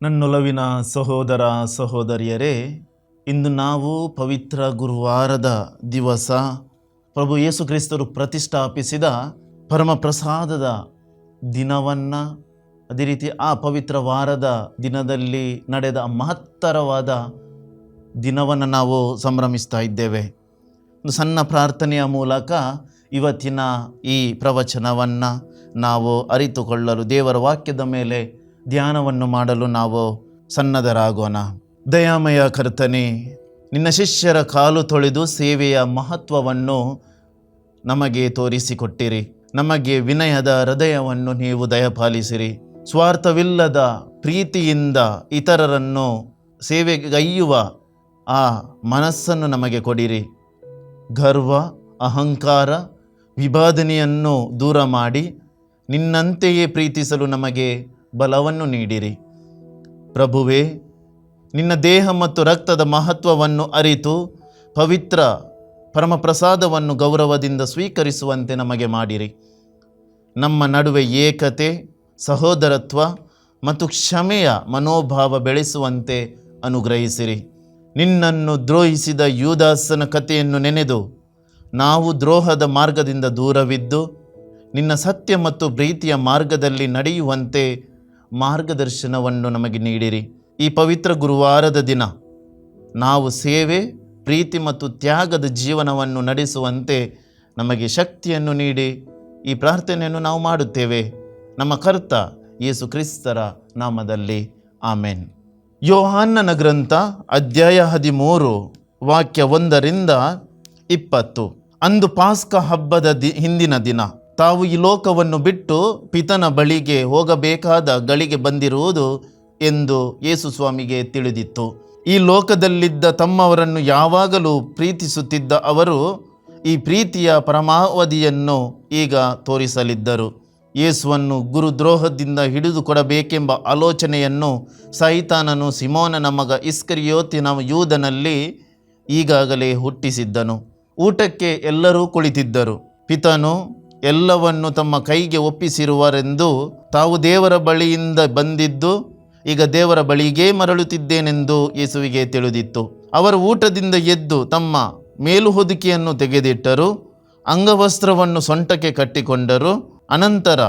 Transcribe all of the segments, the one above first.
ನನ್ನೊಲವಿನ ಸಹೋದರ ಸಹೋದರಿಯರೇ, ಇಂದು ನಾವು ಪವಿತ್ರ ಗುರುವಾರದ ದಿವಸ ಪ್ರಭು ಯೇಸು ಕ್ರಿಸ್ತರು ಪ್ರತಿಷ್ಠಾಪಿಸಿದ ಪರಮಪ್ರಸಾದದ ದಿನವನ್ನು, ಅದೇ ರೀತಿ ಆ ಪವಿತ್ರ ವಾರದ ದಿನದಲ್ಲಿ ನಡೆದ ಮಹತ್ತರವಾದ ದಿನವನ್ನು ನಾವು ಸಂಭ್ರಮಿಸ್ತಾ ಇದ್ದೇವೆ. ಒಂದು ಸಣ್ಣ ಪ್ರಾರ್ಥನೆಯ ಮೂಲಕ ಇವತ್ತಿನ ಈ ಪ್ರವಚನವನ್ನು ನಾವು ಅರಿತುಕೊಳ್ಳಲು, ದೇವರ ವಾಕ್ಯದ ಮೇಲೆ ಧ್ಯಾನವನ್ನು ಮಾಡಲು ನಾವು ಸನ್ನದ್ಧರಾಗೋಣ. ದಯಾಮಯ ಕರ್ತನೇ, ನಿನ್ನ ಶಿಷ್ಯರ ಕಾಲು ತೊಳೆದು ಸೇವೆಯ ಮಹತ್ವವನ್ನು ನಮಗೆ ತೋರಿಸಿಕೊಟ್ಟಿರಿ. ನಮಗೆ ವಿನಯದ ಹೃದಯವನ್ನು ನೀವು ದಯಪಾಲಿಸಿರಿ. ಸ್ವಾರ್ಥವಿಲ್ಲದ ಪ್ರೀತಿಯಿಂದ ಇತರರನ್ನು ಸೇವೆಗೈಯುವ ಆ ಮನಸ್ಸನ್ನು ನಮಗೆ ಕೊಡಿರಿ. ಗರ್ವ, ಅಹಂಕಾರ, ವಿಭಾದನೆಯನ್ನು ದೂರ ಮಾಡಿ ನಿನ್ನಂತೆಯೇ ಪ್ರೀತಿಸಲು ನಮಗೆ ಬಲವನ್ನು ನೀಡಿರಿ. ಪ್ರಭುವೇ, ನಿನ್ನ ದೇಹ ಮತ್ತು ರಕ್ತದ ಮಹತ್ವವನ್ನು ಅರಿತು ಪವಿತ್ರ ಪರಮಪ್ರಸಾದವನ್ನು ಗೌರವದಿಂದ ಸ್ವೀಕರಿಸುವಂತೆ ನಮಗೆ ಮಾಡಿರಿ. ನಮ್ಮ ನಡುವೆ ಏಕತೆ, ಸಹೋದರತ್ವ ಮತ್ತು ಕ್ಷಮೆಯ ಮನೋಭಾವ ಬೆಳೆಸುವಂತೆ ಅನುಗ್ರಹಿಸಿರಿ. ನಿನ್ನನ್ನು ದ್ರೋಹಿಸಿದ ಯೂದಾಸನ ಕಥೆಯನ್ನು ನೆನೆದು ನಾವು ದ್ರೋಹದ ಮಾರ್ಗದಿಂದ ದೂರವಿದ್ದು ನಿನ್ನ ಸತ್ಯ ಮತ್ತು ಪ್ರೀತಿಯ ಮಾರ್ಗದಲ್ಲಿ ನಡೆಯುವಂತೆ ಮಾರ್ಗದರ್ಶನವನ್ನು ನಮಗೆ ನೀಡಿರಿ. ಈ ಪವಿತ್ರ ಗುರುವಾರದ ದಿನ ನಾವು ಸೇವೆ, ಪ್ರೀತಿ ಮತ್ತು ತ್ಯಾಗದ ಜೀವನವನ್ನು ನಡೆಸುವಂತೆ ನಮಗೆ ಶಕ್ತಿಯನ್ನು ನೀಡಿ ಈ ಪ್ರಾರ್ಥನೆಯನ್ನು ನಾವು ಮಾಡುತ್ತೇವೆ. ನಮ್ಮ ಕರ್ತ ಯೇಸು ಕ್ರಿಸ್ತರ ನಾಮದಲ್ಲಿ ಆಮೆನ್. ಯೋಹಾನನ ಗ್ರಂಥ ಅಧ್ಯಾಯ 13 ವಾಕ್ಯ 1-20. ಅಂದು ಪಾಸ್ಕ ಹಬ್ಬದ ಹಿಂದಿನ ದಿನ ತಾವು ಈ ಲೋಕವನ್ನು ಬಿಟ್ಟು ಪಿತನ ಬಳಿಗೆ ಹೋಗಬೇಕಾದ ಗಳಿಗೆ ಬಂದಿರುವುದು ಎಂದು ಯೇಸು ಸ್ವಾಮಿಗೆ ತಿಳಿದಿತ್ತು. ಈ ಲೋಕದಲ್ಲಿದ್ದ ತಮ್ಮವರನ್ನು ಯಾವಾಗಲೂ ಪ್ರೀತಿಸುತ್ತಿದ್ದ ಅವರು ಈ ಪ್ರೀತಿಯ ಪರಮಾವಧಿಯನ್ನು ಈಗ ತೋರಿಸಲಿದ್ದರು. ಯೇಸುವನ್ನು ಗುರುದ್ರೋಹದಿಂದ ಹಿಡಿದುಕೊಡಬೇಕೆಂಬ ಆಲೋಚನೆಯನ್ನು ಸೈತಾನನು ಸಿಮೋನನ ಮಗ ಇಸ್ಕರಿಯೋತಿನ ಯೂದನಲ್ಲಿ ಈಗಾಗಲೇ ಹುಟ್ಟಿಸಿದ್ದನು. ಊಟಕ್ಕೆ ಎಲ್ಲರೂ ಕುಳಿತಿದ್ದರು. ಪಿತನು ಎಲ್ಲವನ್ನು ತಮ್ಮ ಕೈಗೆ ಒಪ್ಪಿಸಿರುವರೆಂದು, ತಾವು ದೇವರ ಬಳಿಯಿಂದ ಬಂದಿದ್ದು ಈಗ ದೇವರ ಬಳಿಗೇ ಮರಳುತ್ತಿದ್ದೇನೆಂದು ಯೇಸುವಿಗೆ ತಿಳಿದಿತ್ತು. ಅವರು ಊಟದಿಂದ ಎದ್ದು ತಮ್ಮ ಮೇಲುಹೊದಿಕೆಯನ್ನು ತೆಗೆದಿಟ್ಟರು, ಅಂಗವಸ್ತ್ರವನ್ನು ಸೊಂಟಕ್ಕೆ ಕಟ್ಟಿಕೊಂಡರು. ಅನಂತರ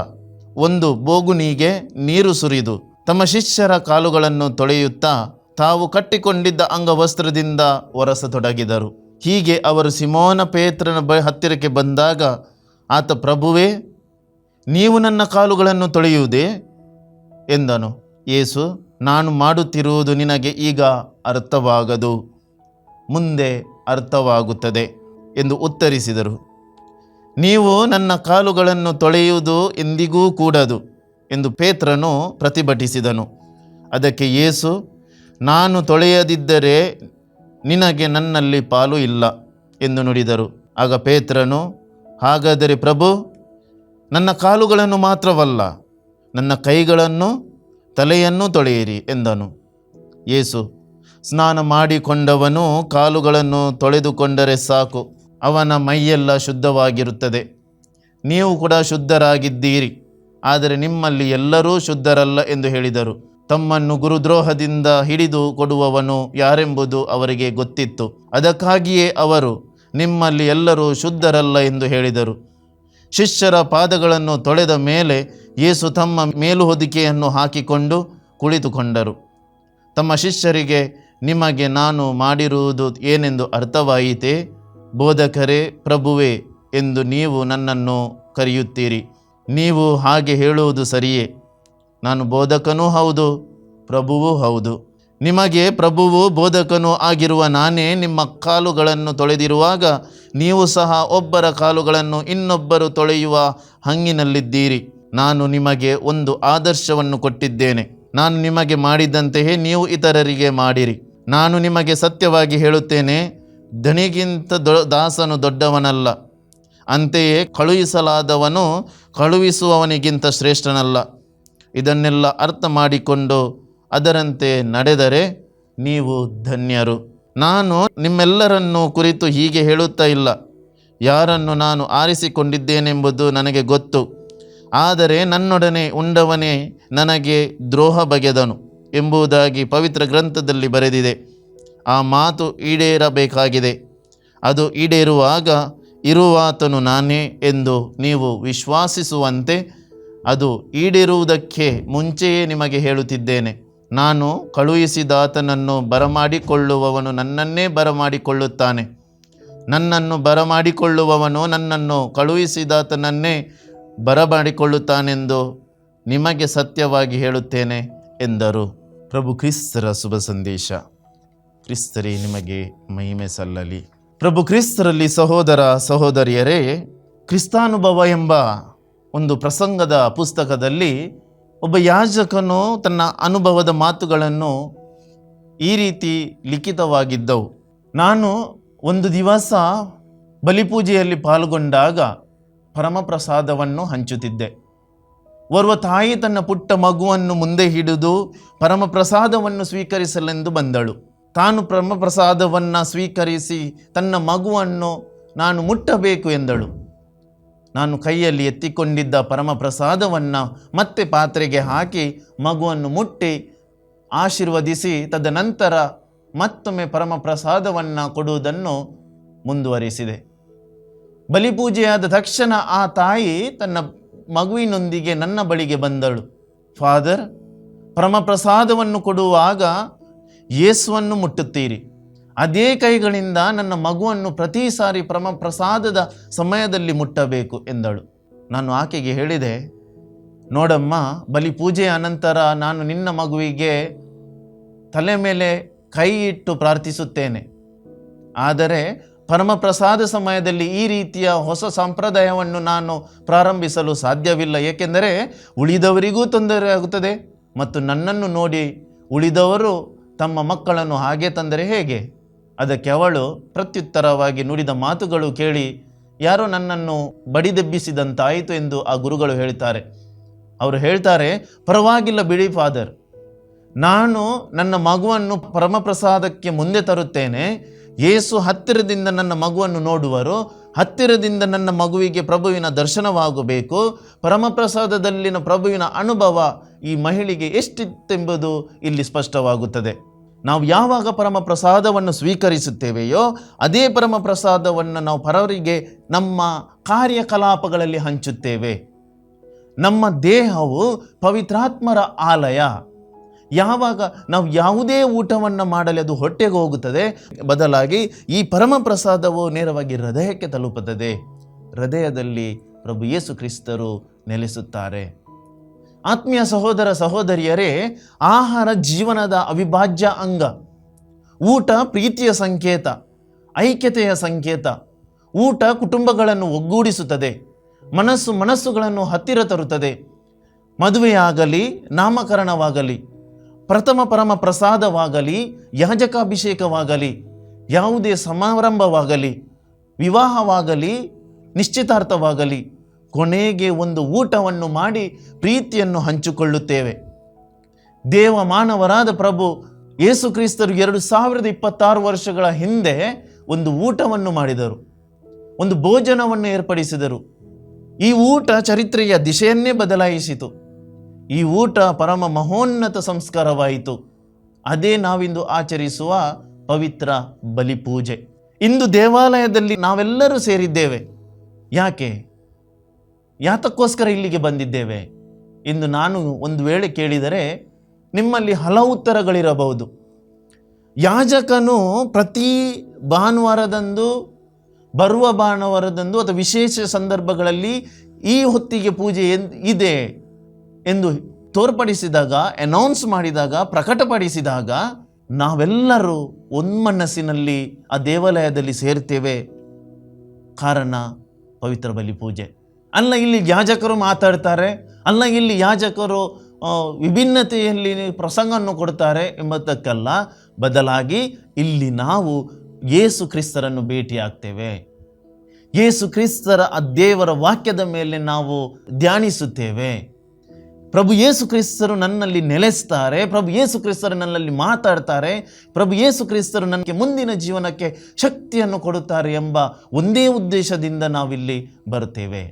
ಒಂದು ಬೋಗುಣಿಗೆ ನೀರು ಸುರಿದು ತಮ್ಮ ಶಿಷ್ಯರ ಕಾಲುಗಳನ್ನು ತೊಳೆಯುತ್ತಾ ತಾವು ಕಟ್ಟಿಕೊಂಡಿದ್ದ ಅಂಗವಸ್ತ್ರದಿಂದ ಒರೆಸತೊಡಗಿದರು. ಹೀಗೆ ಅವರು ಸಿಮೋನ ಪೇತ್ರನ ಹತ್ತಿರಕ್ಕೆ ಬಂದಾಗ ಆತ, ಪ್ರಭುವೇ, ನೀವು ನನ್ನ ಕಾಲುಗಳನ್ನು ತೊಳೆಯುವುದೇ ಎಂದನು. ಯೇಸು, ನಾನು ಮಾಡುತ್ತಿರುವುದು ನಿನಗೆ ಈಗ ಅರ್ಥವಾಗದು, ಮುಂದೆ ಅರ್ಥವಾಗುತ್ತದೆ ಎಂದು ಉತ್ತರಿಸಿದರು. ನೀವು ನನ್ನ ಕಾಲುಗಳನ್ನು ತೊಳೆಯುವುದು ಎಂದಿಗೂ ಕೂಡದು ಎಂದು ಪೇತ್ರನು ಪ್ರತಿಭಟಿಸಿದನು. ಅದಕ್ಕೆ ಯೇಸು, ನಾನು ತೊಳೆಯದಿದ್ದರೆ ನಿನಗೆ ನನ್ನಲ್ಲಿ ಪಾಲು ಇಲ್ಲ ಎಂದು ನುಡಿದರು. ಆಗ ಪೇತ್ರನು, ಹಾಗಾದರೆ ಪ್ರಭು, ನನ್ನ ಕಾಲುಗಳನ್ನು ಮಾತ್ರವಲ್ಲ, ನನ್ನ ಕೈಗಳನ್ನು ತಲೆಯನ್ನು ತೊಳೆಯಿರಿ ಎಂದನು. ಯೇಸು, ಸ್ನಾನ ಮಾಡಿಕೊಂಡವನು ಕಾಲುಗಳನ್ನು ತೊಳೆದುಕೊಂಡರೆ ಸಾಕು, ಅವನ ಮೈಯೆಲ್ಲ ಶುದ್ಧವಾಗಿರುತ್ತದೆ. ನೀವು ಕೂಡ ಶುದ್ಧರಾಗಿದ್ದೀರಿ, ಆದರೆ ನಿಮ್ಮಲ್ಲಿ ಎಲ್ಲರೂ ಶುದ್ಧರಲ್ಲ ಎಂದು ಹೇಳಿದರು. ತಮ್ಮನ್ನು ಗುರುದ್ರೋಹದಿಂದ ಹಿಡಿದು ಕೊಡುವವನು ಯಾರೆಂಬುದು ಅವರಿಗೆ ಗೊತ್ತಿತ್ತು. ಅದಕ್ಕಾಗಿಯೇ ಅವರು, ನಿಮ್ಮಲ್ಲಿ ಎಲ್ಲರೂ ಶುದ್ಧರಲ್ಲ ಎಂದು ಹೇಳಿದರು. ಶಿಷ್ಯರ ಪಾದಗಳನ್ನು ತೊಳೆದ ಮೇಲೆ ಯೇಸು ತಮ್ಮ ಮೇಲುಹೊದಿಕೆಯನ್ನು ಹಾಕಿಕೊಂಡು ಕುಳಿತುಕೊಂಡರು. ತಮ್ಮ ಶಿಷ್ಯರಿಗೆ, ನಿಮಗೆ ನಾನು ಮಾಡಿರುವುದು ಏನೆಂದು ಅರ್ಥವಾಯಿತೇ? ಬೋಧಕರೇ, ಪ್ರಭುವೇ ಎಂದು ನೀವು ನನ್ನನ್ನು ಕರೆಯುತ್ತೀರಿ. ನೀವು ಹಾಗೆ ಹೇಳುವುದು ಸರಿಯೇ. ನಾನು ಬೋಧಕನೂ ಹೌದು, ಪ್ರಭುವೂ ಹೌದು. ನಿಮಗೆ ಪ್ರಭುವು ಬೋಧಕನೂ ಆಗಿರುವ ನಾನೇ ನಿಮ್ಮ ಕಾಲುಗಳನ್ನು ತೊಳೆದಿರುವಾಗ ನೀವು ಸಹ ಒಬ್ಬರ ಕಾಲುಗಳನ್ನು ಇನ್ನೊಬ್ಬರು ತೊಳೆಯುವ ಹಂಗಿನಲ್ಲಿದ್ದೀರಿ. ನಾನು ನಿಮಗೆ ಒಂದು ಆದರ್ಶವನ್ನು ಕೊಟ್ಟಿದ್ದೇನೆ. ನಾನು ನಿಮಗೆ ಮಾಡಿದಂತೆಯೇ ನೀವು ಇತರರಿಗೆ ಮಾಡಿರಿ. ನಾನು ನಿಮಗೆ ಸತ್ಯವಾಗಿ ಹೇಳುತ್ತೇನೆ, ಧಣಿಗಿಂತ ದಾಸನು ದೊಡ್ಡವನಲ್ಲ, ಅಂತೆಯೇ ಕಳುಹಿಸಲಾದವನು ಕಳುಹಿಸುವವನಿಗಿಂತ ಶ್ರೇಷ್ಠನಲ್ಲ. ಇದನ್ನೆಲ್ಲ ಅರ್ಥ ಮಾಡಿಕೊಂಡು ಅದರಂತೆ ನಡೆದರೆ ನೀವು ಧನ್ಯರು. ನಾನು ನಿಮ್ಮೆಲ್ಲರನ್ನು ಕುರಿತು ಹೀಗೆ ಹೇಳುತ್ತಾ ಇಲ್ಲ. ಯಾರನ್ನು ನಾನು ಆರಿಸಿಕೊಂಡಿದ್ದೇನೆಂಬುದು ನನಗೆ ಗೊತ್ತು. ಆದರೆ ನನ್ನೊಡನೆ ಉಂಡವನೇ ನನಗೆ ದ್ರೋಹ ಬಗೆದನು ಎಂಬುದಾಗಿ ಪವಿತ್ರ ಗ್ರಂಥದಲ್ಲಿ ಬರೆದಿದೆ. ಆ ಮಾತು ಈಡೇರಬೇಕಾಗಿದೆ. ಅದು ಈಡೇರುವಾಗ ಇರುವಾತನು ನಾನೇ ಎಂದು ನೀವು ವಿಶ್ವಾಸಿಸುವಂತೆ ಅದು ಈಡೇರುವುದಕ್ಕೆ ಮುಂಚೆಯೇ ನಿಮಗೆ ಹೇಳುತ್ತಿದ್ದೇನೆ. ನಾನು ಕಳುಹಿಸಿದಾತನನ್ನು ಬರಮಾಡಿಕೊಳ್ಳುವವನು ನನ್ನನ್ನೇ ಬರಮಾಡಿಕೊಳ್ಳುತ್ತಾನೆ. ನನ್ನನ್ನು ಬರಮಾಡಿಕೊಳ್ಳುವವನು ನನ್ನನ್ನು ಕಳುಹಿಸಿದಾತನನ್ನೇ ಬರಮಾಡಿಕೊಳ್ಳುತ್ತಾನೆಂದು ನಿಮಗೆ ಸತ್ಯವಾಗಿ ಹೇಳುತ್ತೇನೆ ಎಂದರು. ಪ್ರಭು ಕ್ರಿಸ್ತರ ಶುಭ ಸಂದೇಶ. ಕ್ರಿಸ್ತರೇ ನಿಮಗೆ ಮಹಿಮೆ ಸಲ್ಲಲಿ. ಪ್ರಭು ಕ್ರಿಸ್ತರಲ್ಲಿ ಸಹೋದರ ಸಹೋದರಿಯರೇ, ಕ್ರಿಸ್ತಾನುಭವ ಎಂಬ ಒಂದು ಪ್ರಸಂಗದ ಪುಸ್ತಕದಲ್ಲಿ ಒಬ್ಬ ಯಾಜಕನು ತನ್ನ ಅನುಭವದ ಮಾತುಗಳನ್ನು ಈ ರೀತಿ ಲಿಖಿತವಾಗಿದ್ದವು. ನಾನು ಒಂದು ದಿವಸ ಬಲಿಪೂಜೆಯಲ್ಲಿ ಪಾಲ್ಗೊಂಡಾಗ ಪರಮಪ್ರಸಾದವನ್ನು ಹಂಚುತ್ತಿದ್ದೆ. ಓರ್ವ ತಾಯಿ ತನ್ನ ಪುಟ್ಟ ಮಗುವನ್ನು ಮುಂದೆ ಹಿಡಿದು ಪರಮಪ್ರಸಾದವನ್ನು ಸ್ವೀಕರಿಸಲೆಂದು ಬಂದಳು. ತಾನು ಪರಮಪ್ರಸಾದವನ್ನು ಸ್ವೀಕರಿಸಿ ತನ್ನ ಮಗುವನ್ನು ನಾನು ಮುಟ್ಟಬೇಕು ಎಂದಳು. ನಾನು ಕೈಯಲ್ಲಿ ಎತ್ತಿಕೊಂಡಿದ್ದ ಪರಮಪ್ರಸಾದವನ್ನು ಮತ್ತೆ ಪಾತ್ರೆಗೆ ಹಾಕಿ ಮಗುವನ್ನು ಮುಟ್ಟಿ ಆಶೀರ್ವದಿಸಿ ತದನಂತರ ಮತ್ತೊಮ್ಮೆ ಪರಮಪ್ರಸಾದವನ್ನು ಕೊಡುವುದನ್ನು ಮುಂದುವರಿಸಿದೆ. ಬಲಿಪೂಜೆಯಾದ ತಕ್ಷಣ ಆ ತಾಯಿ ತನ್ನ ಮಗುವಿನೊಂದಿಗೆ ನನ್ನ ಬಳಿಗೆ ಬಂದಳು. ಫಾದರ್, ಪರಮಪ್ರಸಾದವನ್ನು ಕೊಡುವಾಗ ಯೇಸುವನ್ನು ಮುಟ್ಟುತ್ತೀರಿ, ಅದೇ ಕೈಗಳಿಂದ ನನ್ನ ಮಗುವನ್ನು ಪ್ರತಿ ಸಾರಿ ಪರಮಪ್ರಸಾದದ ಸಮಯದಲ್ಲಿ ಮುಟ್ಟಬೇಕು ಎಂದಳು. ನಾನು ಆಕೆಗೆ ಹೇಳಿದೆ, ನೋಡಮ್ಮ, ಬಲಿಪೂಜೆಯ ಅನಂತರ ನಾನು ನಿನ್ನ ಮಗುವಿಗೆ ತಲೆ ಮೇಲೆ ಕೈ ಇಟ್ಟು ಪ್ರಾರ್ಥಿಸುತ್ತೇನೆ. ಆದರೆ ಪರಮಪ್ರಸಾದ ಸಮಯದಲ್ಲಿ ಈ ರೀತಿಯ ಹೊಸ ಸಂಪ್ರದಾಯವನ್ನು ನಾನು ಪ್ರಾರಂಭಿಸಲು ಸಾಧ್ಯವಿಲ್ಲ. ಏಕೆಂದರೆ ಉಳಿದವರಿಗೂ ತೊಂದರೆ ಆಗುತ್ತದೆ ಮತ್ತು ನನ್ನನ್ನು ನೋಡಿ ಉಳಿದವರು ತಮ್ಮ ಮಕ್ಕಳನ್ನು ಹಾಗೆ ತಂದರೆ ಹೇಗೆ? ಅದಕ್ಕೆ ಅವಳು ಪ್ರತ್ಯುತ್ತರವಾಗಿ ನುಡಿದ ಮಾತುಗಳು ಕೇಳಿ ಯಾರೋ ನನ್ನನ್ನು ಬಡಿದೆಬ್ಬಿಸಿದಂತಾಯಿತು ಎಂದು ಆ ಗುರುಗಳು ಹೇಳ್ತಾರೆ. ಅವರು ಹೇಳ್ತಾರೆ, ಪರವಾಗಿಲ್ಲ ಬಿಡಿ ಫಾದರ್, ನಾನು ನನ್ನ ಮಗುವನ್ನು ಪರಮಪ್ರಸಾದಕ್ಕೆ ಮುಂದೆ ತರುತ್ತೇನೆ. ಯೇಸು ಹತ್ತಿರದಿಂದ ನನ್ನ ಮಗುವನ್ನು ನೋಡುವರು, ಹತ್ತಿರದಿಂದ ನನ್ನ ಮಗುವಿಗೆ ಪ್ರಭುವಿನ ದರ್ಶನವಾಗಬೇಕು. ಪರಮಪ್ರಸಾದದಲ್ಲಿನ ಪ್ರಭುವಿನ ಅನುಭವ ಈ ಮಹಿಳೆಗೆ ಎಷ್ಟಿತ್ತೆಂಬುದು ಇಲ್ಲಿ ಸ್ಪಷ್ಟವಾಗುತ್ತದೆ. ನಾವು ಯಾವಾಗ ಪರಮಪ್ರಸಾದವನ್ನು ಸ್ವೀಕರಿಸುತ್ತೇವೆಯೋ ಅದೇ ಪರಮಪ್ರಸಾದವನ್ನು ನಾವು ಪರವರಿಗೆ ನಮ್ಮ ಕಾರ್ಯಕಲಾಪಗಳಲ್ಲಿ ಹಂಚುತ್ತೇವೆ. ನಮ್ಮ ದೇಹವು ಪವಿತ್ರಾತ್ಮರ ಆಲಯ. ಯಾವಾಗ ನಾವು ಯಾವುದೇ ಊಟವನ್ನು ಮಾಡಲಿ ಅದು ಹೊಟ್ಟೆಗೆ ಹೋಗುತ್ತದೆ, ಬದಲಾಗಿ ಈ ಪರಮಪ್ರಸಾದವು ನೇರವಾಗಿ ಹೃದಯಕ್ಕೆ ತಲುಪುತ್ತದೆ. ಹೃದಯದಲ್ಲಿ ಪ್ರಭು ಯೇಸು ಕ್ರಿಸ್ತರು ನೆಲೆಸುತ್ತಾರೆ. ಆತ್ಮೀಯ ಸಹೋದರ ಸಹೋದರಿಯರೇ, ಆಹಾರ ಜೀವನದ ಅವಿಭಾಜ್ಯ ಅಂಗ. ಊಟ ಪ್ರೀತಿಯ ಸಂಕೇತ, ಐಕ್ಯತೆಯ ಸಂಕೇತ. ಊಟ ಕುಟುಂಬಗಳನ್ನು ಒಗ್ಗೂಡಿಸುತ್ತದೆ, ಮನಸ್ಸುಗಳನ್ನು ಹತ್ತಿರ ತರುತ್ತದೆ. ಮದುವೆಯಾಗಲಿ, ನಾಮಕರಣವಾಗಲಿ, ಪ್ರಥಮ ಪರಮ ಪ್ರಸಾದವಾಗಲಿ, ಯಾಜಕಾಭಿಷೇಕವಾಗಲಿ, ಯಾವುದೇ ಸಮಾರಂಭವಾಗಲಿ, ವಿವಾಹವಾಗಲಿ, ನಿಶ್ಚಿತಾರ್ಥವಾಗಲಿ, ಕೊನೆಗೆ ಒಂದು ಊಟವನ್ನು ಮಾಡಿ ಪ್ರೀತಿಯನ್ನು ಹಂಚಿಕೊಳ್ಳುತ್ತೇವೆ. ದೇವ ಮಾನವರಾದ ಪ್ರಭು ಯೇಸು ಕ್ರಿಸ್ತರು 2026 ವರ್ಷಗಳ ಹಿಂದೆ ಒಂದು ಊಟವನ್ನು ಮಾಡಿದರು, ಒಂದು ಭೋಜನವನ್ನು ಏರ್ಪಡಿಸಿದರು. ಈ ಊಟ ಚರಿತ್ರೆಯ ದಿಶೆಯನ್ನೇ ಬದಲಾಯಿಸಿತು. ಈ ಊಟ ಪರಮ ಮಹೋನ್ನತ ಸಂಸ್ಕಾರವಾಯಿತು. ಅದೇ ನಾವಿಂದು ಆಚರಿಸುವ ಪವಿತ್ರ ಬಲಿಪೂಜೆ. ಇಂದು ದೇವಾಲಯದಲ್ಲಿ ನಾವೆಲ್ಲರೂ ಸೇರಿದ್ದೇವೆ. ಯಾತಕ್ಕೋಸ್ಕರ ಇಲ್ಲಿಗೆ ಬಂದಿದ್ದೇವೆ? ಇಂದು ನಾನು ಒಂದು ವೇಳೆ ಕೇಳಿದರೆ ನಿಮ್ಮಲ್ಲಿ ಹಲವು ಉತ್ತರಗಳಿರಬಹುದು. ಯಾಜಕನು ಪ್ರತಿ ಭಾನುವಾರದಂದು, ಬರುವ ಭಾನುವಾರದಂದು ಅಥವಾ ವಿಶೇಷ ಸಂದರ್ಭಗಳಲ್ಲಿ ಈ ಹೊತ್ತಿಗೆ ಪೂಜೆ ಇದೆ ಎಂದು ತೋರ್ಪಡಿಸಿದಾಗ, ಅನೌನ್ಸ್ ಮಾಡಿದಾಗ, ಪ್ರಕಟಪಡಿಸಿದಾಗ ನಾವೆಲ್ಲರೂ ಒಮ್ಮನಸ್ಸಿನಲ್ಲಿ ಆ ದೇವಾಲಯದಲ್ಲಿ ಸೇರ್ತೇವೆ. ಕಾರಣ ಪವಿತ್ರ ಬಲಿಪೂಜೆ. ಅಲ್ಲ ಇಲ್ಲಿ ಯಾಜಕರು ಮಾತಾಡ್ತಾರೆ, ಅಲ್ಲ ಇಲ್ಲಿ ಯಾಜಕರು ವಿಭಿನ್ನತೆಯಲ್ಲಿ ಪ್ರಸಂಗವನ್ನು ಕೊಡ್ತಾರೆ ಎಂಬುದಕ್ಕಲ್ಲ, ಬದಲಾಗಿ ಇಲ್ಲಿ ನಾವು ಯೇಸು ಕ್ರಿಸ್ತರನ್ನು ಭೇಟಿಯಾಗ್ತೇವೆ. ಯೇಸು ಕ್ರಿಸ್ತರ ಆ ದೇವರ ವಾಕ್ಯದ ಮೇಲೆ ನಾವು ಧ್ಯಾನಿಸುತ್ತೇವೆ. ಪ್ರಭು ಯೇಸು ಕ್ರಿಸ್ತರು ನನ್ನಲ್ಲಿ ನೆಲೆಸ್ತಾರೆ, ಪ್ರಭು ಯೇಸು ಕ್ರಿಸ್ತರು ನನ್ನಲ್ಲಿ ಮಾತಾಡ್ತಾರೆ, ಪ್ರಭು ಯೇಸು ಕ್ರಿಸ್ತರು ನನಗೆ ಮುಂದಿನ ಜೀವನಕ್ಕೆ ಶಕ್ತಿಯನ್ನು ಕೊಡುತ್ತಾರೆ ಎಂಬ ಒಂದೇ ಉದ್ದೇಶದಿಂದ ನಾವಿಲ್ಲಿ ಬರುತ್ತೇವೆ.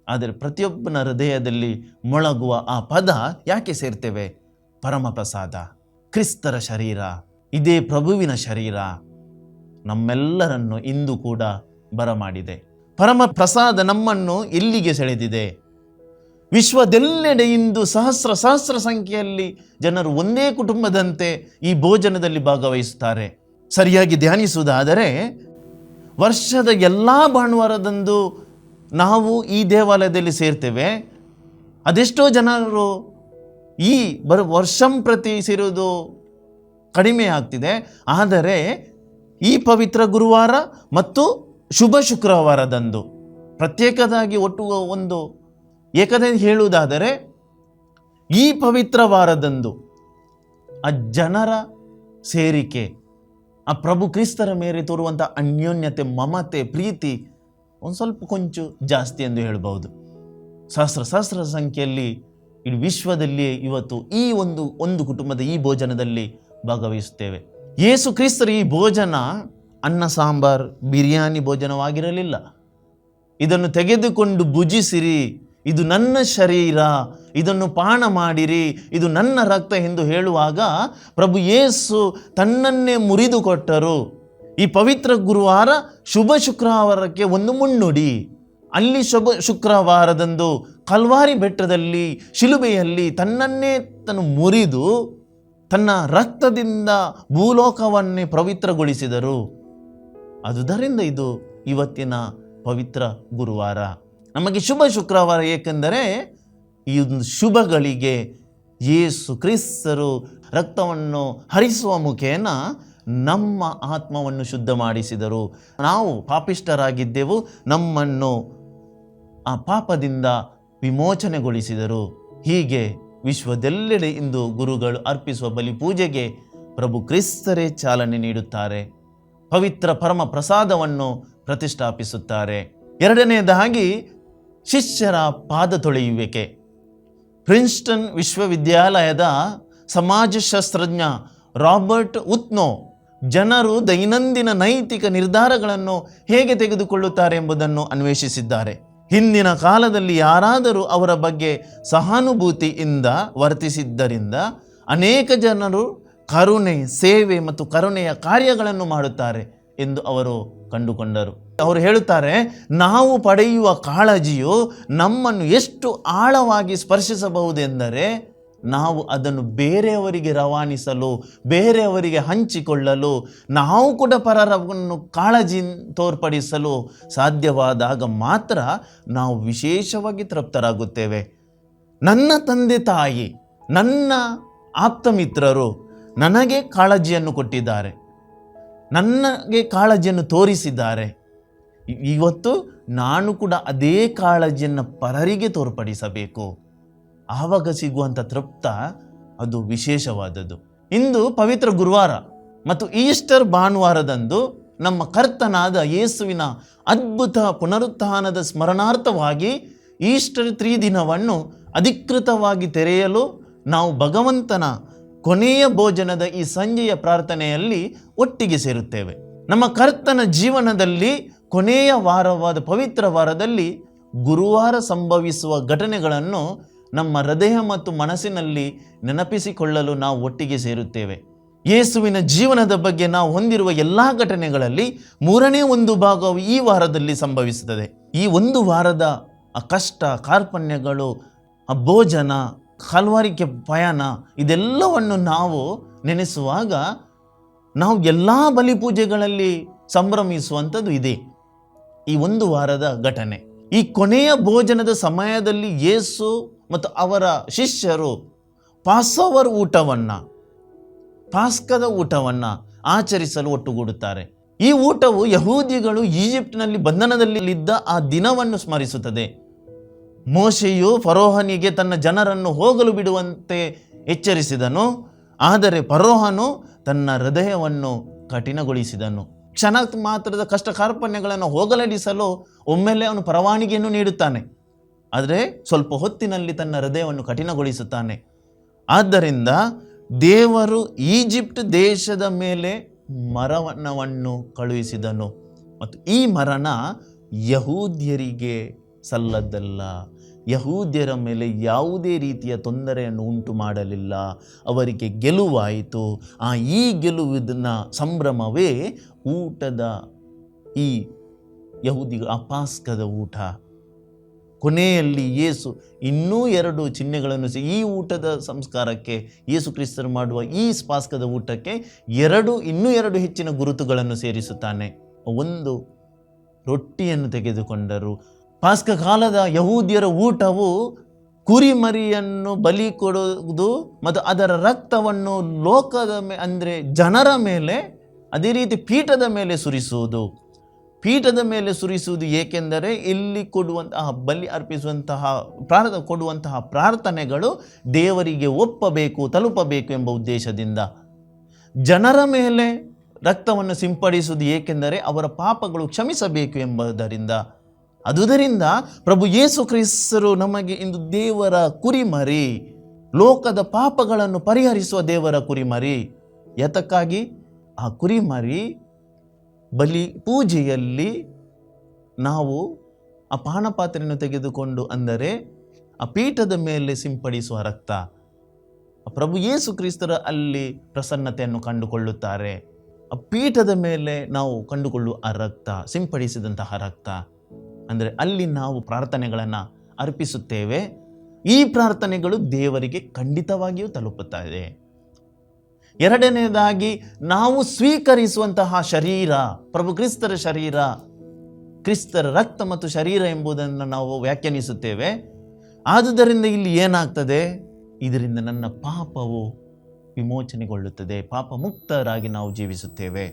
ಆದರೆ ಪ್ರತಿಯೊಬ್ಬನ ಹೃದಯದಲ್ಲಿ ಮೊಳಗುವ ಆ ಪದ ಯಾಕೆ ಸೇರ್ತೇವೆ? ಪರಮಪ್ರಸಾದ. ಕ್ರಿಸ್ತರ ಶರೀರ, ಇದೇ ಪ್ರಭುವಿನ ಶರೀರ ನಮ್ಮೆಲ್ಲರನ್ನು ಇಂದು ಕೂಡ ಬರಮಾಡಿದೆ. ಪರಮ ಪ್ರಸಾದ ನಮ್ಮನ್ನು ಎಲ್ಲಿಗೆ ಸೆಳೆದಿದೆ? ವಿಶ್ವದೆಲ್ಲೆಡೆ ಇಂದು ಸಹಸ್ರ ಸಹಸ್ರ ಸಂಖ್ಯೆಯಲ್ಲಿ ಜನರು ಒಂದೇ ಕುಟುಂಬದಂತೆ ಈ ಭೋಜನದಲ್ಲಿ ಭಾಗವಹಿಸುತ್ತಾರೆ. ಸರಿಯಾಗಿ ಧ್ಯಾನಿಸುವುದಾದರೆ ವರ್ಷದ ಎಲ್ಲ ಭಾನುವಾರದಂದು ನಾವು ಈ ದೇವಾಲಯದಲ್ಲಿ ಸೇರ್ತೇವೆ. ಅದೆಷ್ಟೋ ಜನರು ಈ ವರ್ಷಂಪ್ರತಿ ಸೇರುವುದು ಕಡಿಮೆ ಆಗ್ತಿದೆ. ಆದರೆ ಈ ಪವಿತ್ರ ಗುರುವಾರ ಮತ್ತು ಶುಭ ಶುಕ್ರವಾರದಂದು ಪ್ರತ್ಯೇಕವಾಗಿ ಒಟ್ಟು ಒಂದು ಏಕತೆ ಹೇಳುವುದಾದರೆ ಈ ಪವಿತ್ರ ವಾರದಂದು ಆ ಜನರ ಸೇರಿಕೆ, ಆ ಪ್ರಭು ಕ್ರಿಸ್ತರ ಮೇಲೆ ತೋರುವಂಥ ಅನ್ಯೋನ್ಯತೆ, ಮಮತೆ, ಪ್ರೀತಿ ಒಂದು ಸ್ವಲ್ಪ ಕೊಂಚ ಜಾಸ್ತಿ ಎಂದು ಹೇಳಬಹುದು. ಸಹಸ್ರ ಸಹಸ್ರ ಸಂಖ್ಯೆಯಲ್ಲಿ ಇಡೀ ವಿಶ್ವದಲ್ಲಿಯೇ ಇವತ್ತು ಈ ಒಂದು ಕುಟುಂಬದ ಈ ಭೋಜನದಲ್ಲಿ ಭಾಗವಹಿಸುತ್ತೇವೆ. ಯೇಸು ಕ್ರಿಸ್ತರ ಈ ಭೋಜನ ಅನ್ನ ಸಾಂಬಾರ್ ಬಿರಿಯಾನಿ ಭೋಜನವಾಗಿರಲಿಲ್ಲ. ಇದನ್ನು ತೆಗೆದುಕೊಂಡು ಭುಜಿಸಿರಿ, ಇದು ನನ್ನ ಶರೀರ, ಇದನ್ನು ಪಾನ ಮಾಡಿರಿ, ಇದು ನನ್ನ ರಕ್ತ ಎಂದು ಹೇಳುವಾಗ ಪ್ರಭು ಯೇಸು ತನ್ನನ್ನೇ ಮುರಿದುಕೊಟ್ಟರು. ಈ ಪವಿತ್ರ ಗುರುವಾರ ಶುಭ ಶುಕ್ರವಾರಕ್ಕೆ ಒಂದು ಮುನ್ನುಡಿ. ಅಲ್ಲಿ ಶುಭ ಶುಕ್ರವಾರದಂದು ಕಲ್ವಾರಿ ಬೆಟ್ಟದಲ್ಲಿ ಶಿಲುಬೆಯಲ್ಲಿ ತನ್ನನ್ನೇ ತನ್ನ ಮುರಿದು ತನ್ನ ರಕ್ತದಿಂದ ಭೂಲೋಕವನ್ನೇ ಪವಿತ್ರಗೊಳಿಸಿದರು. ಆದುದರಿಂದ ಇದು ಇವತ್ತಿನ ಪವಿತ್ರ ಗುರುವಾರ. ನಮಗೆ ಶುಭ ಶುಕ್ರವಾರ ಏಕೆಂದರೆ ಈ ಒಂದು ಶುಭಗಳಿಗೆ ಯೇಸು ಕ್ರಿಸ್ತರು ರಕ್ತವನ್ನು ಹರಿಸುವ ಮುಖೇನ ನಮ್ಮ ಆತ್ಮವನ್ನು ಶುದ್ಧ ಮಾಡಿಸಿದರು. ನಾವು ಪಾಪಿಷ್ಠರಾಗಿದ್ದೆವು, ನಮ್ಮನ್ನು ಆ ಪಾಪದಿಂದ ವಿಮೋಚನೆಗೊಳಿಸಿದರು. ಹೀಗೆ ವಿಶ್ವದೆಲ್ಲೆಡೆ ಇಂದು ಗುರುಗಳು ಅರ್ಪಿಸುವ ಬಲಿ ಪೂಜೆಗೆ ಪ್ರಭು ಕ್ರಿಸ್ತರೇ ಚಾಲನೆ ನೀಡುತ್ತಾರೆ. ಪವಿತ್ರ ಪರಮ ಪ್ರಸಾದವನ್ನು ಪ್ರತಿಷ್ಠಾಪಿಸುತ್ತಾರೆ. ಎರಡನೆಯದಾಗಿ ಶಿಷ್ಯರ ಪಾದ ತೊಳೆಯುವಿಕೆ. ಪ್ರಿನ್ಸ್ಟನ್ ವಿಶ್ವವಿದ್ಯಾಲಯದ ಸಮಾಜಶಾಸ್ತ್ರಜ್ಞ ರಾಬರ್ಟ್ ಉತ್ನೋ ಜನರು ದೈನಂದಿನ ನೈತಿಕ ನಿರ್ಧಾರಗಳನ್ನು ಹೇಗೆ ತೆಗೆದುಕೊಳ್ಳುತ್ತಾರೆ ಎಂಬುದನ್ನು ಅನ್ವೇಷಿಸಿದ್ದಾರೆ. ಹಿಂದಿನ ಕಾಲದಲ್ಲಿ ಯಾರಾದರೂ ಅವರ ಬಗ್ಗೆ ಸಹಾನುಭೂತಿಯಿಂದ ವರ್ತಿಸಿದ್ದರಿಂದ ಅನೇಕ ಜನರು ಕರುಣೆ, ಸೇವೆ ಮತ್ತು ಕರುಣೆಯ ಕಾರ್ಯಗಳನ್ನು ಮಾಡುತ್ತಾರೆ ಎಂದು ಅವರು ಕಂಡುಕೊಂಡರು. ಅವರು ಹೇಳುತ್ತಾರೆ, ನಾವು ಪಡೆಯುವ ಕಾಳಜಿಯು ನಮ್ಮನ್ನು ಎಷ್ಟು ಆಳವಾಗಿ ಸ್ಪರ್ಶಿಸಬಹುದೆಂದರೆ ನಾವು ಅದನ್ನು ಬೇರೆಯವರಿಗೆ ರವಾನಿಸಲು, ಬೇರೆಯವರಿಗೆ ಹಂಚಿಕೊಳ್ಳಲು, ನಾವು ಕೂಡ ಪರರನ್ನು ಕಾಳಜಿ ತೋರ್ಪಡಿಸಲು ಸಾಧ್ಯವಾದಾಗ ಮಾತ್ರ ನಾವು ವಿಶೇಷವಾಗಿ ತೃಪ್ತರಾಗುತ್ತೇವೆ. ನನ್ನ ತಂದೆ ತಾಯಿ, ನನ್ನ ಆಪ್ತಮಿತ್ರರು ನನಗೆ ಕಾಳಜಿಯನ್ನು ಕೊಟ್ಟಿದ್ದಾರೆ, ನನಗೆ ಕಾಳಜಿಯನ್ನು ತೋರಿಸಿದ್ದಾರೆ. ಇವತ್ತು ನಾನು ಕೂಡ ಅದೇ ಕಾಳಜಿಯನ್ನು ಪರರಿಗೆ ತೋರ್ಪಡಿಸಬೇಕು. ಆವಾಗ ಸಿಗುವಂಥ ತೃಪ್ತ ಅದು ವಿಶೇಷವಾದದ್ದು. ಇಂದು ಪವಿತ್ರ ಗುರುವಾರ ಮತ್ತು ಈಸ್ಟರ್ ಭಾನುವಾರದಂದು ನಮ್ಮ ಕರ್ತನಾದ ಯೇಸುವಿನ ಅದ್ಭುತ ಪುನರುತ್ಥಾನದ ಸ್ಮರಣಾರ್ಥವಾಗಿ ಈಸ್ಟರ್ 3 ದಿನವನ್ನು ಅಧಿಕೃತವಾಗಿ ತೆರೆಯಲು ನಾವು ಭಗವಂತನ ಕೊನೆಯ ಭೋಜನದ ಈ ಸಂಜೆಯ ಪ್ರಾರ್ಥನೆಯಲ್ಲಿ ಒಟ್ಟಿಗೆ ಸೇರುತ್ತೇವೆ. ನಮ್ಮ ಕರ್ತನ ಜೀವನದಲ್ಲಿ ಕೊನೆಯ ವಾರವಾದ ಪವಿತ್ರ ವಾರದಲ್ಲಿ ಗುರುವಾರ ಸಂಭವಿಸುವ ಘಟನೆಗಳನ್ನು ನಮ್ಮ ಹೃದಯ ಮತ್ತು ಮನಸ್ಸಿನಲ್ಲಿ ನೆನಪಿಸಿಕೊಳ್ಳಲು ನಾವು ಒಟ್ಟಿಗೆ ಸೇರುತ್ತೇವೆ. ಯೇಸುವಿನ ಜೀವನದ ಬಗ್ಗೆ ನಾವು ಹೊಂದಿರುವ ಎಲ್ಲ ಘಟನೆಗಳಲ್ಲಿ 3ನೇ ಒಂದು ಭಾಗವು ಈ ವಾರದಲ್ಲಿ ಸಂಭವಿಸುತ್ತದೆ. ಈ ಒಂದು ವಾರದ ಆ ಕಷ್ಟ, ಕಾರ್ಪಣ್ಯಗಳು, ಆ ಭೋಜನ, ಕಲ್ವಾರಿಕೆ ಪಯಣ, ಇದೆಲ್ಲವನ್ನು ನಾವು ನೆನೆಸುವಾಗ ನಾವು ಎಲ್ಲ ಬಲಿಪೂಜೆಗಳಲ್ಲಿ ಸಂಭ್ರಮಿಸುವಂಥದ್ದು ಇದೆ. ಈ ಒಂದು ವಾರದ ಘಟನೆ, ಈ ಕೊನೆಯ ಭೋಜನದ ಸಮಯದಲ್ಲಿ ಯೇಸು ಮತ್ತು ಅವರ ಶಿಷ್ಯರು ಪಾಸ್ಕದ ಊಟವನ್ನು ಆಚರಿಸಲು ಒಟ್ಟುಗೂಡುತ್ತಾರೆ. ಈ ಊಟವು ಯಹೂದಿಗಳು ಈಜಿಪ್ಟ್ನಲ್ಲಿ ಬಂಧನದಲ್ಲಿದ್ದ ಆ ದಿನವನ್ನು ಸ್ಮರಿಸುತ್ತದೆ. ಮೋಶೆಯು ಫರೋಹನಿಗೆ ತನ್ನ ಜನರನ್ನು ಹೋಗಲು ಬಿಡುವಂತೆ ಎಚ್ಚರಿಸಿದನು, ಆದರೆ ಫರೋಹನು ತನ್ನ ಹೃದಯವನ್ನು ಕಠಿಣಗೊಳಿಸಿದನು. ಕ್ಷಣ ಮಾತ್ರದ ಕಷ್ಟ ಕಾರ್ಪಣ್ಯಗಳನ್ನು ಹೋಗಲಾಡಿಸಲು ಒಮ್ಮೆಲೆ ಅವನು ಪರವಾನಗಿಯನ್ನು ನೀಡುತ್ತಾನೆ, ಆದರೆ ಸ್ವಲ್ಪ ಹೊತ್ತಿನಲ್ಲಿ ತನ್ನ ಹೃದಯವನ್ನು ಕಠಿಣಗೊಳಿಸುತ್ತಾನೆ. ಆದ್ದರಿಂದ ದೇವರು ಈಜಿಪ್ಟ್ ದೇಶದ ಮೇಲೆ ಮರಣವನ್ನು ಕಳುಹಿಸಿದನು ಮತ್ತು ಈ ಮರಣ ಯಹೂದ್ಯರಿಗೆ ಸಲ್ಲದ್ದಲ್ಲ, ಯಹೂದ್ಯರ ಮೇಲೆ ಯಾವುದೇ ರೀತಿಯ ತೊಂದರೆಯನ್ನು ಉಂಟು ಮಾಡಲಿಲ್ಲ. ಅವರಿಗೆ ಗೆಲುವಾಯಿತು. ಈ ಗೆಲುವಿನ ಸಂಭ್ರಮವೇ ಊಟದ, ಈ ಯಹೂದಿಗಳ ಪಾಸ್ಕದ ಊಟ. ಕೊನೆಯಲ್ಲಿ ಯೇಸು ಇನ್ನೂ 2 ಚಿಹ್ನೆಗಳನ್ನು ಈ ಊಟದ ಸಂಸ್ಕಾರಕ್ಕೆ, ಯೇಸು ಕ್ರಿಸ್ತರು ಮಾಡುವ ಈ ಪಾಸ್ಕದ ಊಟಕ್ಕೆ ಇನ್ನೂ 2 ಹೆಚ್ಚಿನ ಗುರುತುಗಳನ್ನು ಸೇರಿಸುತ್ತಾನೆ. ಒಂದು, ರೊಟ್ಟಿಯನ್ನು ತೆಗೆದುಕೊಂಡರು. ಪಾಸ್ಕ ಕಾಲದ ಯಹೂದ್ಯರ ಊಟವು ಕುರಿಮರಿಯನ್ನು ಬಲಿ ಕೊಡುವುದು ಮತ್ತು ಅದರ ರಕ್ತವನ್ನು ಲೋಕದ ಅಂದರೆ ಜನರ ಮೇಲೆ, ಅದೇ ರೀತಿ ಪೀಠದ ಮೇಲೆ ಸುರಿಸುವುದು. ಪೀಠದ ಮೇಲೆ ಸುರಿಸುವುದು ಏಕೆಂದರೆ ಇಲ್ಲಿ ಕೊಡುವಂತಹ ಬಲಿ ಅರ್ಪಿಸುವಂತಹ ಕೊಡುವಂತಹ ಪ್ರಾರ್ಥನೆಗಳು ದೇವರಿಗೆ ಒಪ್ಪಬೇಕು, ತಲುಪಬೇಕು ಎಂಬ ಉದ್ದೇಶದಿಂದ. ಜನರ ಮೇಲೆ ರಕ್ತವನ್ನು ಸಿಂಪಡಿಸುವುದು ಏಕೆಂದರೆ ಅವರ ಪಾಪಗಳು ಕ್ಷಮಿಸಬೇಕು ಎಂಬುದರಿಂದ. ಅದುದರಿಂದ ಪ್ರಭು ಯೇಸು ಕ್ರಿಸ್ತರು ನಮಗೆ ಇಂದು ದೇವರ ಕುರಿಮರಿ, ಲೋಕದ ಪಾಪಗಳನ್ನು ಪರಿಹರಿಸುವ ದೇವರ ಕುರಿಮರಿ. ಯಾತಕ್ಕಾಗಿ? ಆ ಕುರಿಮರಿ ಬಲಿ ಪೂಜೆಯಲ್ಲಿ ನಾವು ಆ ಪಾನಪಾತ್ರೆಯನ್ನು ತೆಗೆದುಕೊಂಡು, ಅಂದರೆ ಆ ಪೀಠದ ಮೇಲೆ ಸಿಂಪಡಿಸುವ ರಕ್ತ, ಪ್ರಭು ಯೇಸು ಕ್ರಿಸ್ತರ ಅಲ್ಲಿ ಪ್ರಸನ್ನತೆಯನ್ನು ಕಂಡುಕೊಳ್ಳುತ್ತಾರೆ. ಆ ಪೀಠದ ಮೇಲೆ ನಾವು ಕಂಡುಕೊಳ್ಳುವ ಆ ರಕ್ತ, ಸಿಂಪಡಿಸಿದಂತಹ ರಕ್ತ, ಅಂದರೆ ಅಲ್ಲಿ ನಾವು ಪ್ರಾರ್ಥನೆಗಳನ್ನು ಅರ್ಪಿಸುತ್ತೇವೆ. ಈ ಪ್ರಾರ್ಥನೆಗಳು ದೇವರಿಗೆ ಖಂಡಿತವಾಗಿಯೂ ತಲುಪುತ್ತದೆ. ಎರಡನೆಯದಾಗಿ, ನಾವು ಸ್ವೀಕರಿಸುವಂತಹ ಶರೀರ, ಪ್ರಭು ಕ್ರಿಸ್ತರ ಶರೀರ, ಕ್ರಿಸ್ತರ ರಕ್ತ ಮತ್ತು ಶರೀರ ಎಂಬುದನ್ನು ನಾವು ವ್ಯಾಖ್ಯಾನಿಸುತ್ತೇವೆ. ಆದುದರಿಂದ ಇಲ್ಲಿ ಏನಾಗ್ತದೆ? ಇದರಿಂದ ನನ್ನ ಪಾಪವು ವಿಮೋಚನೆಗೊಳ್ಳುತ್ತದೆ, ಪಾಪ ಮುಕ್ತರಾಗಿ ನಾವು ಜೀವಿಸುತ್ತೇವೆ.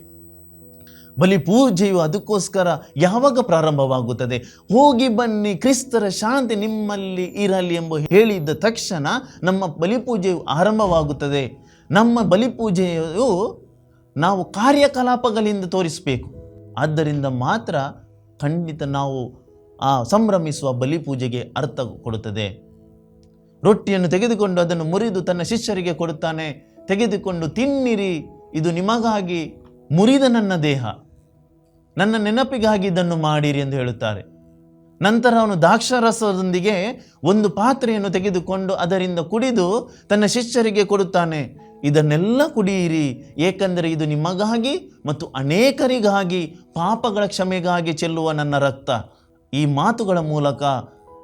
ಬಲಿ ಪೂಜೆಯು ಅದಕ್ಕೋಸ್ಕರ ಯಾವಾಗ ಪ್ರಾರಂಭವಾಗುತ್ತದೆ? ಹೋಗಿ ಬನ್ನಿ, ಕ್ರಿಸ್ತರ ಶಾಂತಿ ನಿಮ್ಮಲ್ಲಿ ಇರಲಿ ಎಂಬ ಹೇಳಿದ ತಕ್ಷಣ ನಮ್ಮ ಬಲಿಪೂಜೆಯು ಆರಂಭವಾಗುತ್ತದೆ. ನಮ್ಮ ಬಲಿಪೂಜೆಯು ನಾವು ಕಾರ್ಯಕಲಾಪಗಳಿಂದ ತೋರಿಸಬೇಕು. ಆದ್ದರಿಂದ ಮಾತ್ರ ಖಂಡಿತ ನಾವು ಆ ಸಂಭ್ರಮಿಸುವ ಬಲಿಪೂಜೆಗೆ ಅರ್ಥ ಕೊಡುತ್ತದೆ. ರೊಟ್ಟಿಯನ್ನು ತೆಗೆದುಕೊಂಡು ಅದನ್ನು ಮುರಿದು ತನ್ನ ಶಿಷ್ಯರಿಗೆ ಕೊಡುತ್ತಾನೆ. ತೆಗೆದುಕೊಂಡು ತಿನ್ನಿರಿ, ಇದು ನಿಮಗಾಗಿ ಮುರಿದ ನನ್ನ ದೇಹ, ನನ್ನ ನೆನಪಿಗಾಗಿ ಇದನ್ನು ಮಾಡಿರಿ ಎಂದು ಹೇಳುತ್ತಾರೆ. ನಂತರ ಅವನು ದ್ರಾಕ್ಷಾರಸದೊಂದಿಗೆ ಒಂದು ಪಾತ್ರೆಯನ್ನು ತೆಗೆದುಕೊಂಡು ಅದರಿಂದ ಕುಡಿದು ತನ್ನ ಶಿಷ್ಯರಿಗೆ ಕೊಡುತ್ತಾನೆ. ಇದನ್ನೆಲ್ಲ ಕುಡಿಯಿರಿ, ಏಕೆಂದರೆ ಇದು ನಿಮಗಾಗಿ ಮತ್ತು ಅನೇಕರಿಗಾಗಿ ಪಾಪಗಳ ಕ್ಷಮೆಗಾಗಿ ಚೆಲ್ಲುವ ನನ್ನ ರಕ್ತ. ಈ ಮಾತುಗಳ ಮೂಲಕ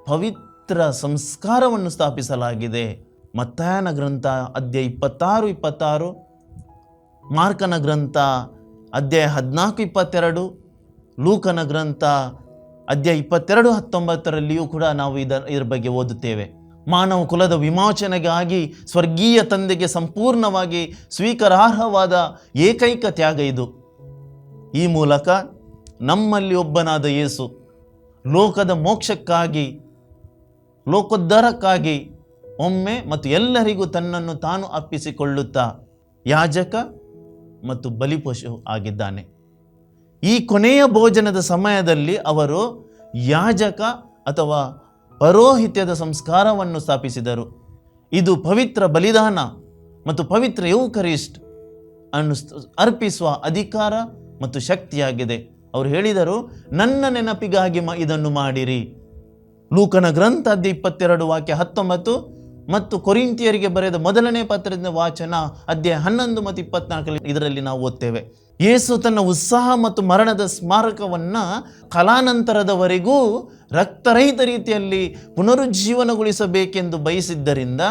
ಪವಿತ್ರ ಸಂಸ್ಕಾರವನ್ನು ಸ್ಥಾಪಿಸಲಾಗಿದೆ. ಮತ್ತಾಯನ ಗ್ರಂಥ ಅಧ್ಯಾಯ 26-26, ಮಾರ್ಕನ ಗ್ರಂಥ ಅಧ್ಯಾಯ 14-22, ಲೂಕನ ಗ್ರಂಥ ಅಧ್ಯಾಯ 22-19 ಕೂಡ ನಾವು ಇದರ ಬಗ್ಗೆ ಓದುತ್ತೇವೆ. ಮಾನವ ಕುಲದ ವಿಮೋಚನೆಗಾಗಿ ಸ್ವರ್ಗೀಯ ತಂದೆಗೆ ಸಂಪೂರ್ಣವಾಗಿ ಸ್ವೀಕಾರಾರ್ಹವಾದ ಏಕೈಕ ತ್ಯಾಗ ಇದು. ಈ ಮೂಲಕ ನಮ್ಮಲ್ಲಿ ಒಬ್ಬನಾದ ಯೇಸು ಲೋಕದ ಮೋಕ್ಷಕ್ಕಾಗಿ, ಲೋಕೋದ್ಧಾರಕ್ಕಾಗಿ ಒಮ್ಮೆ ಮತ್ತು ಎಲ್ಲರಿಗೂ ತನ್ನನ್ನು ತಾನು ಅರ್ಪಿಸಿಕೊಳ್ಳುತ್ತಾ ಯಾಜಕ ಮತ್ತು ಬಲಿಪಶು ಆಗಿದ್ದಾನೆ. ಈ ಕೊನೆಯ ಭೋಜನದ ಸಮಯದಲ್ಲಿ ಅವರು ಯಾಜಕ ಅಥವಾ ಪೌರೋಹಿತ್ಯದ ಸಂಸ್ಕಾರವನ್ನು ಸ್ಥಾಪಿಸಿದರು. ಇದು ಪವಿತ್ರ ಬಲಿದಾನ ಮತ್ತು ಪವಿತ್ರ ಯೂಕರಿಸ್ಟ್ ಅನ್ನು ಅರ್ಪಿಸುವ ಅಧಿಕಾರ ಮತ್ತು ಶಕ್ತಿಯಾಗಿದೆ. ಅವರು ಹೇಳಿದರು, ನನ್ನ ನೆನಪಿಗಾಗಿ ಇದನ್ನು ಮಾಡಿರಿ. ಲೂಕನ ಗ್ರಂಥ ಅಧ್ಯಾಯ 22 ವಾಕ್ಯ 19 ಮತ್ತು ಕೊರಿಂಥಿಯರಿಗೆ ಬರೆದ ಮೊದಲನೇ ಪತ್ರದ ವಾಚನ ಅಧ್ಯಾಯ 11 ಮತ್ತು 24 ಇದರಲ್ಲಿ ನಾವು ಓದ್ತೇವೆ. ಯೇಸು ತನ್ನ ಉತ್ಸಾಹ ಮತ್ತು ಮರಣದ ಸ್ಮಾರಕವನ್ನು ಕಾಲಾನಂತರದವರೆಗೂ ರಕ್ತರಹಿತ ರೀತಿಯಲ್ಲಿ ಪುನರುಜ್ಜೀವನಗೊಳಿಸಬೇಕೆಂದು ಬಯಸಿದ್ದರಿಂದ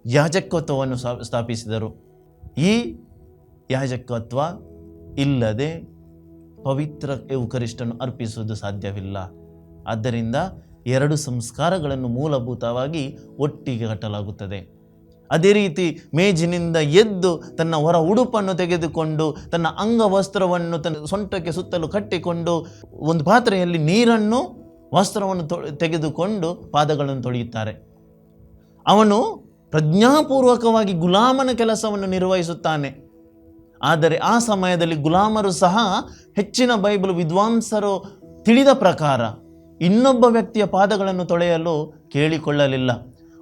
ಯಾಜಕತ್ವವನ್ನು ಸ್ಥಾಪಿಸಿದರು. ಈ ಯಾಜಕತ್ವ ಇಲ್ಲದೆ ಪವಿತ್ರ ಯೂಕರಿಸ್ಟನ್ನು ಅರ್ಪಿಸುವುದು ಸಾಧ್ಯವಿಲ್ಲ. ಆದ್ದರಿಂದ 2 ಸಂಸ್ಕಾರಗಳನ್ನು ಮೂಲಭೂತವಾಗಿ ಒಟ್ಟಿಗೆ ಕಟ್ಟಲಾಗುತ್ತದೆ. ಅದೇ ರೀತಿ ಮೇಜಿನಿಂದ ಎದ್ದು ತನ್ನ ಹೊರ ಉಡುಪನ್ನು ತೆಗೆದುಕೊಂಡು ತನ್ನ ಅಂಗವಸ್ತ್ರವನ್ನು ತನ್ನ ಸೊಂಟಕ್ಕೆ ಸುತ್ತಲೂ ಕಟ್ಟಿಕೊಂಡು ಒಂದು ಪಾತ್ರೆಯಲ್ಲಿ ನೀರನ್ನು, ವಸ್ತ್ರವನ್ನು ತೆಗೆದುಕೊಂಡು ಪಾದಗಳನ್ನು ತೊಳೆಯುತ್ತಾರೆ. ಅವನು ಪ್ರಜ್ಞಾಪೂರ್ವಕವಾಗಿ ಗುಲಾಮನ ಕೆಲಸವನ್ನು ನಿರ್ವಹಿಸುತ್ತಾನೆ. ಆದರೆ ಆ ಸಮಯದಲ್ಲಿ ಗುಲಾಮರು ಸಹ ಹೆಚ್ಚಿನ ಬೈಬಲ್ ವಿದ್ವಾಂಸರು ತಿಳಿದ ಪ್ರಕಾರ ಇನ್ನೊಬ್ಬ ವ್ಯಕ್ತಿಯ ಪಾದಗಳನ್ನು ತೊಳೆಯಲು ಕೇಳಿಕೊಳ್ಳಲಿಲ್ಲ.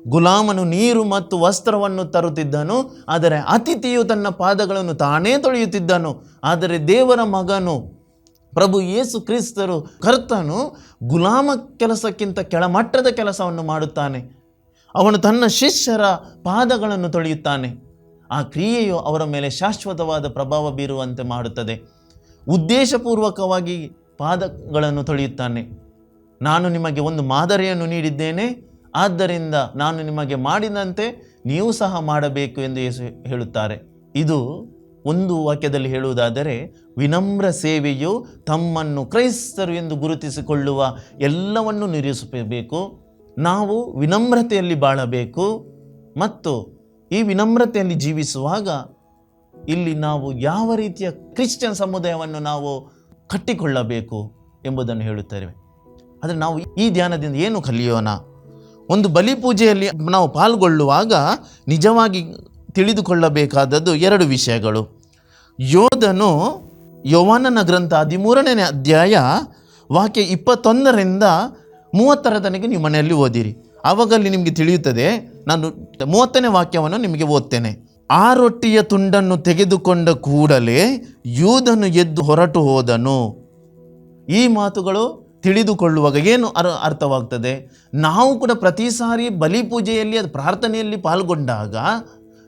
ಗುಲಾಮನು ನೀರು ಮತ್ತು ವಸ್ತ್ರವನ್ನು ತರುತ್ತಿದ್ದನು, ಆದರೆ ಅತಿಥಿಯು ತನ್ನ ಪಾದಗಳನ್ನು ತಾನೇ ತೊಳೆಯುತ್ತಿದ್ದನು. ಆದರೆ ದೇವರ ಮಗನು ಪ್ರಭು ಯೇಸು ಕ್ರಿಸ್ತರು ಕರ್ತನು ಗುಲಾಮ ಕೆಲಸಕ್ಕಿಂತ ಕೆಳಮಟ್ಟದ ಕೆಲಸವನ್ನು ಮಾಡುತ್ತಾನೆ. ಅವನು ತನ್ನ ಶಿಷ್ಯರ ಪಾದಗಳನ್ನು ತೊಳೆಯುತ್ತಾನೆ. ಆ ಕ್ರಿಯೆಯು ಅವರ ಮೇಲೆ ಶಾಶ್ವತವಾದ ಪ್ರಭಾವ ಬೀರುವಂತೆ ಮಾಡುತ್ತದೆ. ಉದ್ದೇಶಪೂರ್ವಕವಾಗಿ ಪಾದಗಳನ್ನು ತೊಳೆಯುತ್ತಾನೆ. ನಾನು ನಿಮಗೆ ಒಂದು ಮಾದರಿಯನ್ನು ನೀಡಿದ್ದೇನೆ, ಆದ್ದರಿಂದ ನಾನು ನಿಮಗೆ ಮಾಡಿದಂತೆ ನೀವು ಸಹ ಮಾಡಬೇಕು ಎಂದು ಯೇಸು ಹೇಳುತ್ತಾರೆ. ಇದು ಒಂದು ವಾಕ್ಯದಲ್ಲಿ ಹೇಳುವುದಾದರೆ, ವಿನಮ್ರ ಸೇವೆಯು ತಮ್ಮನ್ನು ಕ್ರೈಸ್ತರು ಎಂದು ಗುರುತಿಸಿಕೊಳ್ಳುವ ಎಲ್ಲವನ್ನು ನಿರೀಕ್ಷಿಸಬೇಕು. ನಾವು ವಿನಮ್ರತೆಯಲ್ಲಿ ಬಾಳಬೇಕು ಮತ್ತು ಈ ವಿನಮ್ರತೆಯಲ್ಲಿ ಜೀವಿಸುವಾಗ ಇಲ್ಲಿ ನಾವು ಯಾವ ರೀತಿಯ ಕ್ರಿಶ್ಚಿಯನ್ ಸಮುದಾಯವನ್ನು ನಾವು ಕಟ್ಟಿಕೊಳ್ಳಬೇಕು ಎಂಬುದನ್ನು ಹೇಳುತ್ತೇವೆ. ಆದರೆ ನಾವು ಈ ಧ್ಯಾನದಿಂದ ಏನು ಕಲಿಯೋಣ? ಒಂದು ಬಲಿ ಪೂಜೆಯಲ್ಲಿ ನಾವು ಪಾಲ್ಗೊಳ್ಳುವಾಗ ನಿಜವಾಗಿ ತಿಳಿದುಕೊಳ್ಳಬೇಕಾದದ್ದು 2 ವಿಷಯಗಳು. ಯೋಧನು ಯೋವಾನನ ಗ್ರಂಥ 13ನೇ ಅಧ್ಯಾಯ ವಾಕ್ಯ 21ರಿಂದ 30 ತನಕ ನೀವು ಮನೆಯಲ್ಲಿ ಓದಿರಿ. ಆವಾಗ ಅಲ್ಲಿ ನಿಮಗೆ ತಿಳಿಯುತ್ತದೆ. ನಾನು 30ನೇ ವಾಕ್ಯವನ್ನು ನಿಮಗೆ ಓದ್ತೇನೆ. ಆ ರೊಟ್ಟಿಯ ತುಂಡನ್ನು ತೆಗೆದುಕೊಂಡ ಕೂಡಲೇ ಯೂದನು ಎದ್ದು ಹೊರಟು ಹೋದನು. ಈ ಮಾತುಗಳು ತಿಳಿದುಕೊಳ್ಳುವಾಗ ಏನು ಅರ್ಥವಾಗ್ತದೆ? ನಾವು ಕೂಡ ಪ್ರತಿ ಸಾರಿ ಬಲಿ ಪೂಜೆಯಲ್ಲಿ ಅದು ಪ್ರಾರ್ಥನೆಯಲ್ಲಿ ಪಾಲ್ಗೊಂಡಾಗ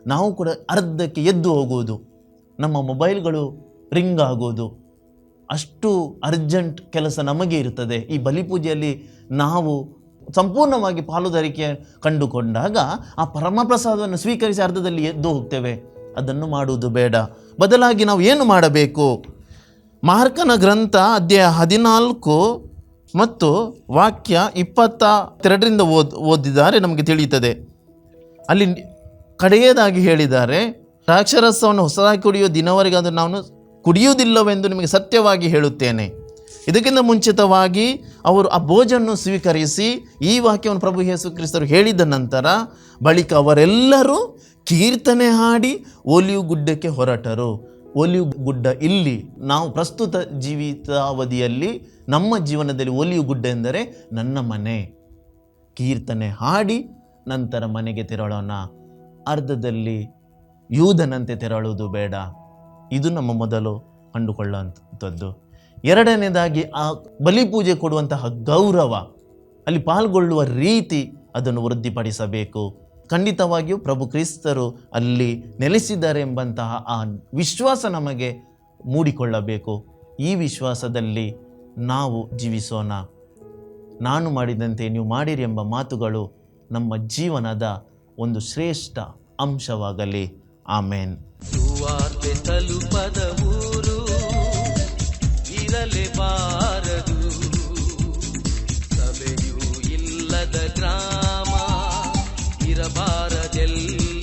ನಾವು ಕೂಡ ಅರ್ಧಕ್ಕೆ ಎದ್ದು ಹೋಗುವುದು, ನಮ್ಮ ಮೊಬೈಲ್ಗಳು ರಿಂಗ್ ಆಗೋದು, ಅಷ್ಟು ಅರ್ಜೆಂಟ್ ಕೆಲಸ ನಮಗೆ ಇರ್ತದೆ. ಈ ಬಲಿ ಪೂಜೆಯಲ್ಲಿ ನಾವು ಸಂಪೂರ್ಣವಾಗಿ ಪಾಲುದಾರಿಕೆ ಕಂಡುಕೊಂಡಾಗ ಆ ಪರಮಪ್ರಸಾದವನ್ನು ಸ್ವೀಕರಿಸಿ ಅರ್ಧದಲ್ಲಿ ಎದ್ದು ಹೋಗ್ತೇವೆ. ಅದನ್ನು ಮಾಡುವುದು ಬೇಡ. ಬದಲಾಗಿ ನಾವು ಏನು ಮಾಡಬೇಕು? ಮಾರ್ಕನ ಗ್ರಂಥ ಅಧ್ಯಾಯ 14 ಮತ್ತು ವಾಕ್ಯ 22ರಿಂದ ಓದಿದ್ದಾರೆ ನಮಗೆ ತಿಳಿಯುತ್ತದೆ. ಅಲ್ಲಿ ಕಡೆಯದಾಗಿ ಹೇಳಿದ್ದಾರೆ, ದ್ರಾಕ್ಷಾರಸವನ್ನು ಹೊಸದಾಗಿ ಕುಡಿಯುವ ದಿನವರೆಗೆ ಅದು ನಾನು ಕುಡಿಯುವುದಿಲ್ಲವೆಂದು ನಿಮಗೆ ಸತ್ಯವಾಗಿ ಹೇಳುತ್ತೇನೆ. ಇದಕ್ಕಿಂತ ಮುಂಚಿತವಾಗಿ ಅವರು ಆ ಭೋಜನವನ್ನು ಸ್ವೀಕರಿಸಿ ಈ ವಾಕ್ಯವನ್ನು ಪ್ರಭು ಯೇಸು ಕ್ರಿಸ್ತರು ಹೇಳಿದ ನಂತರ ಬಳಿಕ ಅವರೆಲ್ಲರೂ ಕೀರ್ತನೆ ಹಾಡಿ ಒಲಿವ್ ಗುಡ್ಡಕ್ಕೆ ಹೊರಟರು. ಒಲಿವ್ ಗುಡ್ಡ ಇಲ್ಲಿ ನಾವು ಪ್ರಸ್ತುತ ಜೀವಿತಾವಧಿಯಲ್ಲಿ ನಮ್ಮ ಜೀವನದಲ್ಲಿ ಒಲಿವ್ ಗುಡ್ಡ ಎಂದರೆ ನನ್ನ ಮನೆ. ಕೀರ್ತನೆ ಹಾಡಿ ನಂತರ ಮನೆಗೆ ತೆರಳೋಣ. ಅರ್ಧದಲ್ಲಿ ಯೂದನಂತೆ ತೆರಳುವುದು ಬೇಡ. ಇದು ನಮ್ಮ ಮೊದಲು ಕಂಡುಕೊಳ್ಳುವಂಥದ್ದು. 2ನೇದಾಗಿ ಆ ಬಲಿಪೂಜೆ ಕೊಡುವಂತಹ ಗೌರವ, ಅಲ್ಲಿ ಪಾಲ್ಗೊಳ್ಳುವ ರೀತಿ ಅದನ್ನು ವೃದ್ಧಿಪಡಿಸಬೇಕು. ಖಂಡಿತವಾಗಿಯೂ ಪ್ರಭು ಕ್ರಿಸ್ತರು ಅಲ್ಲಿ ನೆಲೆಸಿದ್ದಾರೆ ಎಂಬಂತಹ ಆ ವಿಶ್ವಾಸ ನಮಗೆ ಮೂಡಿಕೊಳ್ಳಬೇಕು. ಈ ವಿಶ್ವಾಸದಲ್ಲಿ ನಾವು ಜೀವಿಸೋಣ. ನಾನು ಮಾಡಿದಂತೆ ನೀವು ಮಾಡಿರಿ ಎಂಬ ಮಾತುಗಳು ನಮ್ಮ ಜೀವನದ ಒಂದು ಶ್ರೇಷ್ಠ ಅಂಶವಾಗಲಿ. ಆಮೇನ್. ಸುವಾರ್ತೆ ತಲುಪದ ಊರು ಇರಲೇಬಾರದು, ಸಭೆಯೂ ಇಲ್ಲದ ಗ್ರಾಮ ಇರಬಾರದೆಲ್ಲ.